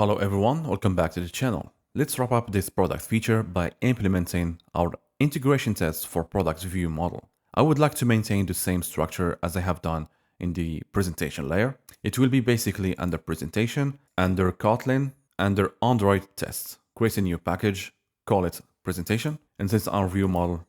Hello everyone, welcome back to the channel. Let's wrap up this product feature by implementing our integration tests for product view model. I would like to maintain the same structure as I have done in the presentation layer. It will be basically under presentation, under Kotlin, under Android tests. Create a new package, call it presentation. And since our view model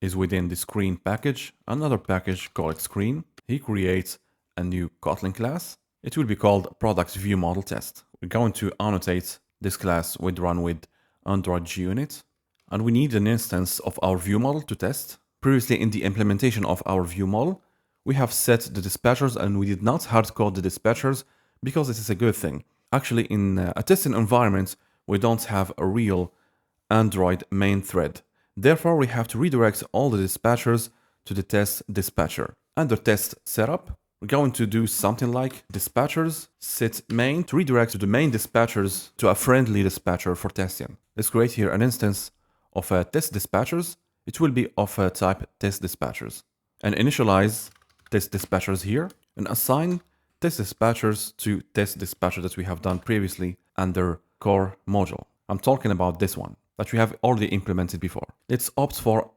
is within the screen package, another package, call it screen. He creates a new Kotlin class. It will be called product view model test. We're going to annotate this class with run with Android GUnit. And we need an instance of our view model to test. Previously in the implementation of our view model, we have set the dispatchers and we did not hard code the dispatchers because this is a good thing. Actually, in a testing environment, we don't have a real Android main thread. Therefore, we have to redirect all the dispatchers to the test dispatcher. Under test setup, we're going to do something like dispatchers set main to redirect to the main dispatchers to a friendly dispatcher for testing. Let's create here an instance of test dispatchers. It will be of type test dispatchers. And initialize test dispatchers here and assign test dispatchers to test dispatcher that we have done previously under core module. I'm talking about this one that we have already implemented before. Let's opt for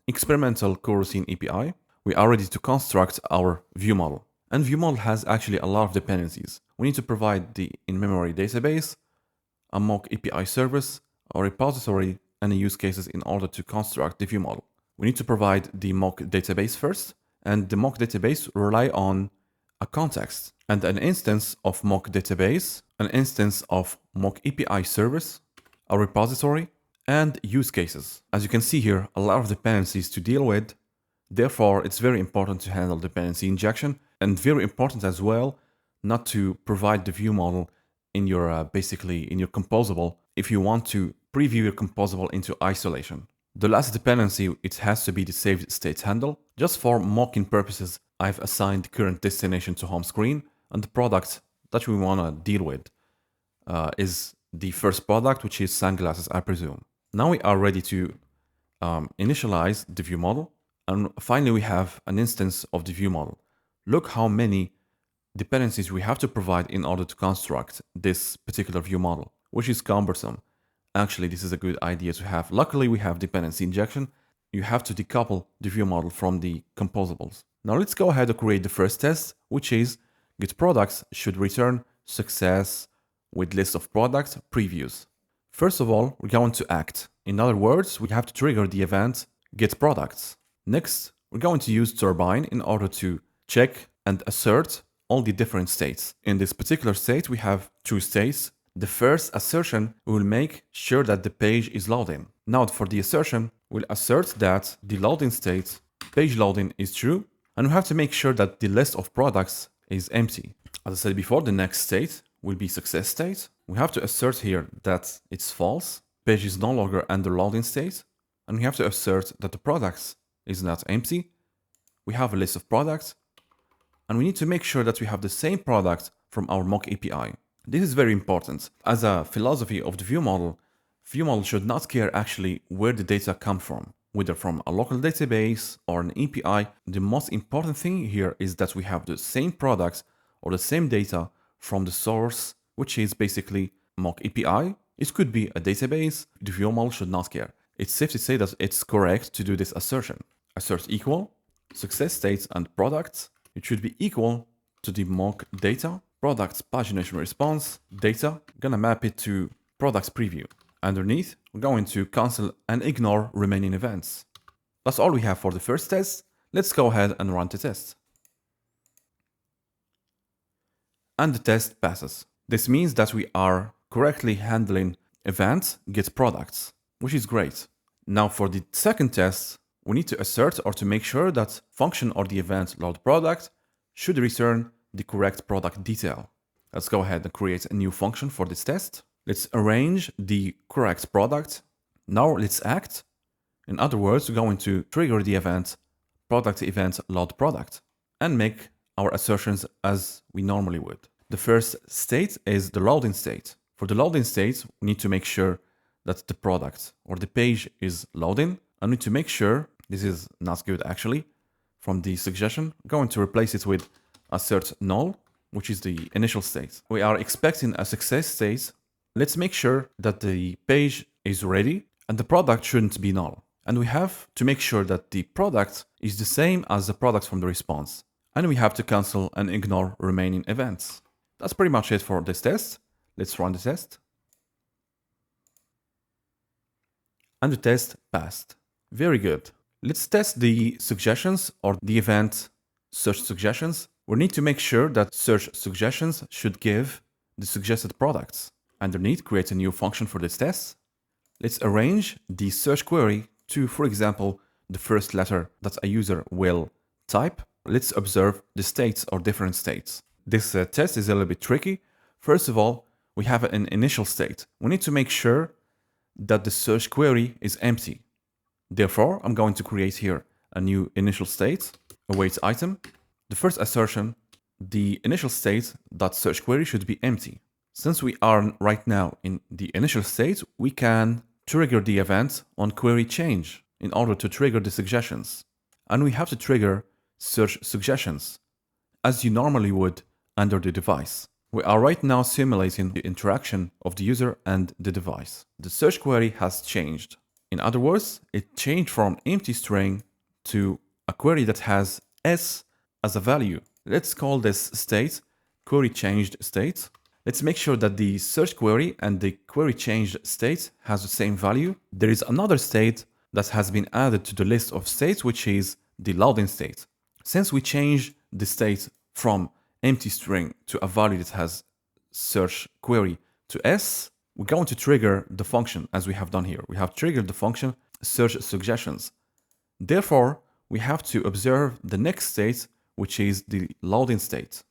experimental coroutine API. We are ready to construct our view model. And view model has actually a lot of dependencies. We need to provide the in-memory database, a mock API service, a repository, and a use cases in order to construct the view model. We need to provide the mock database first, and the mock database rely on a context and an instance of mock database, an instance of mock API service, a repository, and use cases. As you can see here, a lot of dependencies to deal with. Therefore, it's very important to handle dependency injection and very important as well not to provide the view model in your basically in your composable if you want to preview your composable into isolation. The last dependency, it has to be the saved state handle. Just for mocking purposes, I've assigned current destination to home screen, and the product that we want to deal with is the first product, which is sunglasses, I presume. Now we are ready to initialize the view model. And finally, we have an instance of the view model. Look how many dependencies we have to provide in order to construct this particular view model, which is cumbersome. Actually, this is a good idea to have. Luckily, we have dependency injection. You have to decouple the view model from the composables. Now let's go ahead and create the first test, which is get products should return success with list of products previews. First of all, we're going to act. In other words, we have to trigger the event get products. Next, we're going to use turbine in order to check and assert all the different states. In this particular state, we have two states. The first assertion will make sure that the page is loading. Now for the assertion, we'll assert that the loading state, page loading, is true, and we have to make sure that the list of products is empty. As I said before, the next state will be success state. We have to assert here that it's false, page is no longer under loading state, and we have to assert that the products is not empty. We have a list of products, and we need to make sure that we have the same product from our mock API. This is very important. As a philosophy of the view model should not care actually where the data come from, whether from a local database or an API. The most important thing here is that we have the same products or the same data from the source, which is basically mock API. It could be a database. The view model should not care. It's safe to say that it's correct to do this assertion. Assert equal, success states and products. It should be equal to the mock data, products pagination response, data. Gonna map it to products preview. Underneath, we're going to cancel and ignore remaining events. That's all we have for the first test. Let's go ahead and run the test. And the test passes. This means that we are correctly handling event get products, which is great. Now for the second test, we need to assert or to make sure that function or the event load product should return the correct product detail. Let's go ahead and create a new function for this test. Let's arrange the correct product. Now let's act. In other words, we're going to trigger the event load product and make our assertions as we normally would. The first state is the loading state. For the loading state, we need to make sure that the product or the page is loading. I need to make sure, this is not good actually, from the suggestion, I'm going to replace it with assert null. which is the initial state. We are expecting a success state. Let's make sure that the page is ready and the product shouldn't be null. And we have to make sure that the product is the same as the product from the response. And we have to cancel and ignore remaining events. That's pretty much it for this test. Let's run the test. And the test passed. Very good. Let's test the suggestions or the event search suggestions. We need to make sure that search suggestions should give the suggested products. Underneath, create a new function for this test. Let's arrange the search query to, for example, the first letter that a user will type. Let's observe the states or different states. This test is a little bit tricky. First of all, we have an initial state. We need to make sure that the search query is empty. Therefore, I'm going to create here a new initial state, await item. The first assertion, the initial state that search query should be empty. Since we are right now in the initial state, we can trigger the event on query change in order to trigger the suggestions. And we have to trigger search suggestions as you normally would under the device. We are right now simulating the interaction of the user and the device. The search query has changed. In other words, it changed from empty string to a query that has s as a value. Let's call this state query changed state. Let's make sure that the search query and the query changed state has the same value. There is another state that has been added to the list of states, which is the loading state. Since we change the state from empty string to a value that has search query to s, we're going to trigger the function as we have done here. We have triggered the function search suggestions. Therefore, we have to observe the next state, which is the loading state.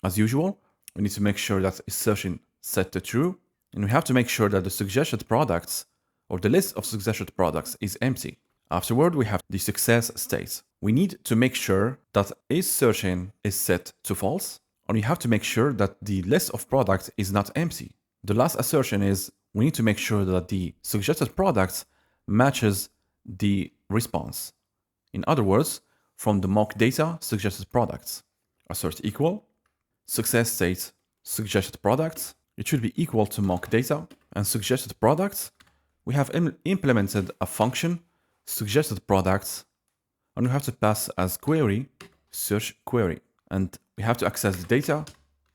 As usual, we need to make sure that assertion set to true, and we have to make sure that the suggested products or the list of suggested products is empty. Afterward, we have the success state. We need to make sure that is searching is set to false, and we have to make sure that the list of products is not empty. The last assertion is we need to make sure that the suggested products matches the response. In other words, from the mock data, suggested products. Assert equal, success state, suggested products. It should be equal to mock data and suggested products. We have implemented a function, suggested products, and we have to pass as query, search query. And we have to access the data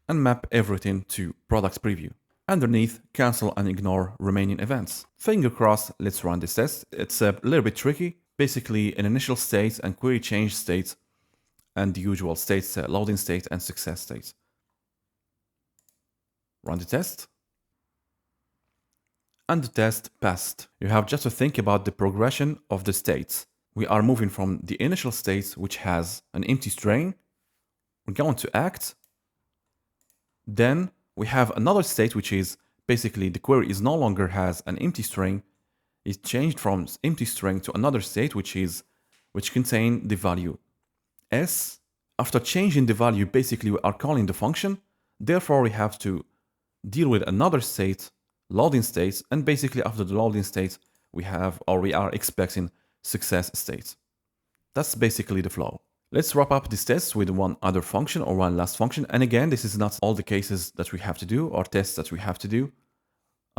and map everything to product preview. Underneath, cancel and ignore remaining events. Finger crossed, let's run this test. It's a little bit tricky. Basically, an initial state and query change state and the usual states, loading state and success state. Run the test. And the test passed. You have just to think about the progression of the states. We are moving from the initial state, which has an empty string. We're going to act. Then we have another state, which is basically the query is no longer has an empty string. It's changed from empty string to another state, which contain the value s. After changing the value, basically we are calling the function. Therefore, we have to deal with another state, loading state, and basically after the loading state, we are expecting success state. That's basically the flow. Let's wrap up this test with one other function or one last function. And again, this is not all the cases that we have to do or tests that we have to do.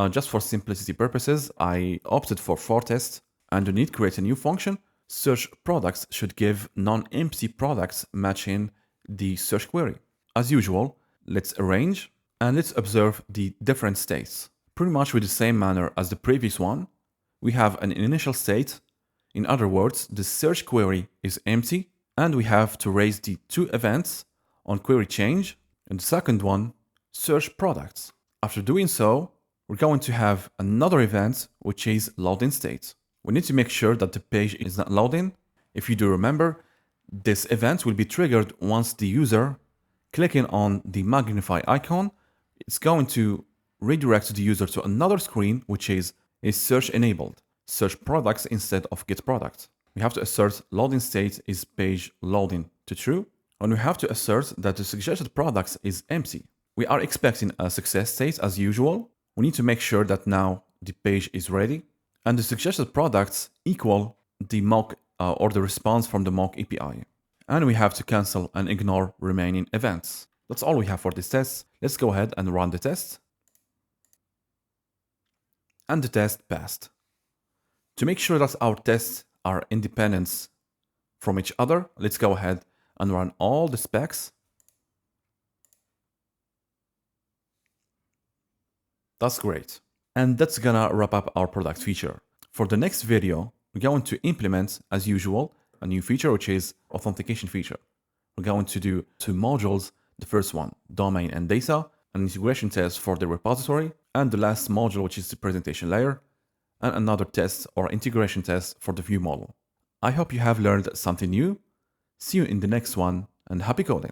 Just for simplicity purposes, I opted for 4 tests. Underneath, create a new function. Search products should give non-empty products matching the search query. As usual, let's arrange and let's observe the different states. Pretty much with the same manner as the previous one, we have an initial state. In other words, the search query is empty. And we have to raise the 2 events on query change, and the second one, search products. After doing so, we're going to have another event, which is loading state. We need to make sure that the page is not loading. If you do remember, this event will be triggered once the user clicking on the magnify icon. It's going to redirect the user to another screen, which is search enabled, search products instead of get products. We have to assert loading state is page loading to true, and we have to assert that the suggested products is empty. We are expecting a success state as usual. We need to make sure that now the page is ready, and the suggested products equal the mock or the response from the mock API. And we have to cancel and ignore remaining events. That's all we have for this test. Let's go ahead and run the test. And the test passed. To make sure that our tests are independent from each other, let's go ahead and run all the specs. That's great. And that's gonna wrap up our product feature. For the next video, we're going to implement, as usual, a new feature, which is authentication feature. We're going to do 2 modules. The first one, domain and data, an integration test for the repository, and the last module, which is the presentation layer, and another test or integration test for the view model. I hope you have learned something new. See you in the next one, and happy coding.